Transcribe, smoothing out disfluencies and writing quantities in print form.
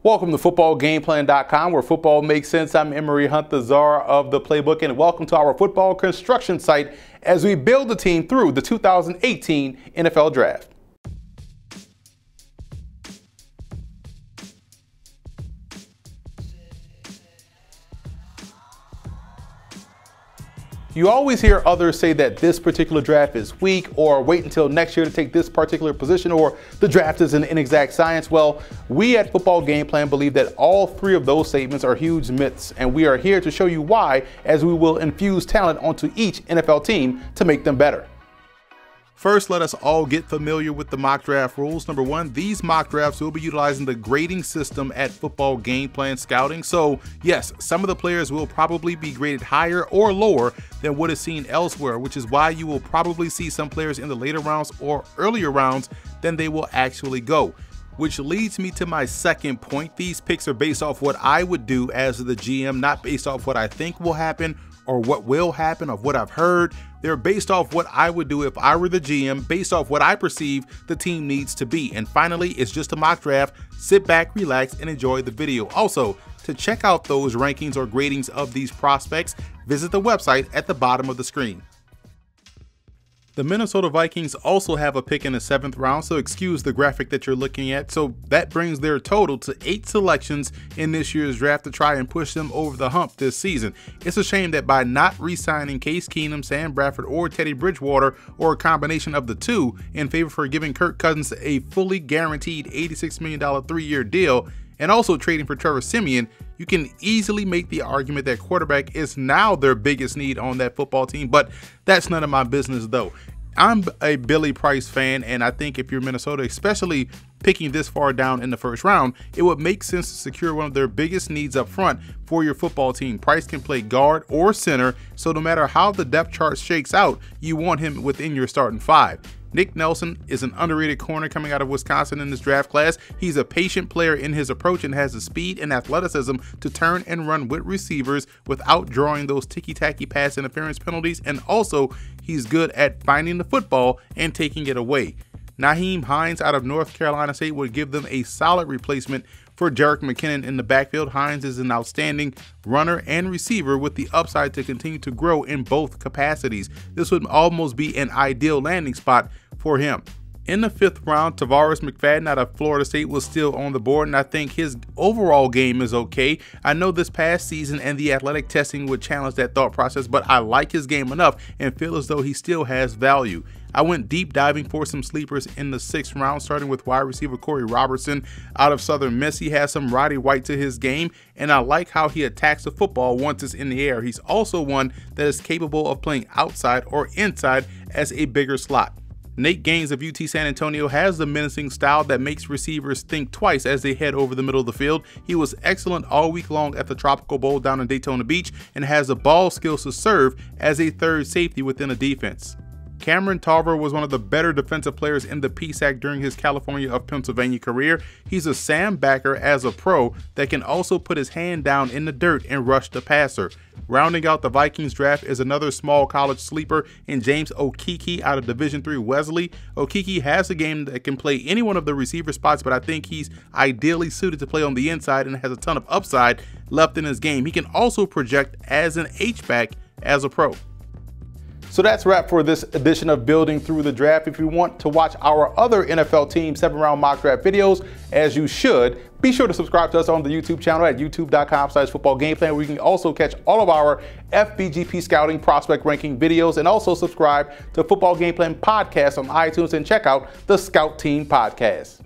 Welcome to footballgameplan.com, where football makes sense. I'm Emery Hunt, the czar of the playbook, and welcome to our football construction site as we build the team through the 2018 NFL Draft. You always hear others say that this particular draft is weak, or wait until next year to take this particular position, or the draft is an inexact science. Well, we at Football Game Plan believe that all three of those statements are huge myths, and we are here to show you why, as we will infuse talent onto each NFL team to make them better. First, let us all get familiar with the mock draft rules. Number one, these mock drafts will be utilizing the grading system at Football Game Plan Scouting. So yes, some of the players will probably be graded higher or lower than what is seen elsewhere, which is why you will probably see some players in the later rounds or earlier rounds than they will actually go. Which leads me to my second point. These picks are based off what I would do as the GM, not based off what I think will happen or what will happen, of what I've heard. They're based off what I would do if I were the GM, based off what I perceive the team needs to be. And finally, it's just a mock draft. Sit back, relax, and enjoy the video. Also, to check out those rankings or gradings of these prospects, visit the website at the bottom of the screen. The Minnesota Vikings also have a pick in the 7th round, so excuse the graphic that you're looking at. So that brings their total to 8 selections in this year's draft to try and push them over the hump this season. It's a shame that by not re-signing Case Keenum, Sam Bradford, or Teddy Bridgewater, or a combination of the two, in favor for giving Kirk Cousins a fully guaranteed $86 million 3-year deal, and also trading for Trevor Siemian, you can easily make the argument that quarterback is now their biggest need on that football team, but that's none of my business though. I'm a Billy Price fan, and I think if you're Minnesota, especially picking this far down in the 1st round, it would make sense to secure one of their biggest needs up front for your football team. Price can play guard or center, so no matter how the depth chart shakes out, you want him within your starting 5. Nick Nelson is an underrated corner coming out of Wisconsin in this draft class. He's a patient player in his approach and has the speed and athleticism to turn and run with receivers without drawing those ticky-tacky pass interference penalties, and also he's good at finding the football and taking it away. Nyheim Hines out of North Carolina State would give them a solid replacement for Jerick McKinnon in the backfield. Hines is an outstanding runner and receiver with the upside to continue to grow in both capacities. This would almost be an ideal landing spot for him. In the 5th round, Tavares McFadden out of Florida State was still on the board, and I think his overall game is okay. I know this past season and the athletic testing would challenge that thought process, but I like his game enough and feel as though he still has value. I went deep diving for some sleepers in the 6th round, starting with wide receiver Kory Robertson out of Southern Miss. He has some Roddy White to his game, and I like how he attacks the football once it's in the air. He's also one that is capable of playing outside or inside as a bigger slot. Nate Gaines of UT San Antonio has the menacing style that makes receivers think twice as they head over the middle of the field. He was excellent all week long at the Tropical Bowl down in Daytona Beach and has the ball skills to serve as a 3rd safety within a defense. Cameron Tauber was one of the better defensive players in the PSAC during his California of Pennsylvania career. He's a Sam backer as a pro that can also put his hand down in the dirt and rush the passer. Rounding out the Vikings draft is another small college sleeper in James Okeke out of Division III Wesley. Okeke has a game that can play any one of the receiver spots, but I think he's ideally suited to play on the inside and has a ton of upside left in his game. He can also project as an H-back as a pro. So that's a wrap for this edition of Building Through the Draft. If you want to watch our other NFL team 7-round mock draft videos, as you should, be sure to subscribe to us on the YouTube channel at youtube.com/footballgameplan, where you can also catch all of our FBGP scouting prospect ranking videos, and also subscribe to Football Game Plan podcast on iTunes and check out the Scout Team podcast.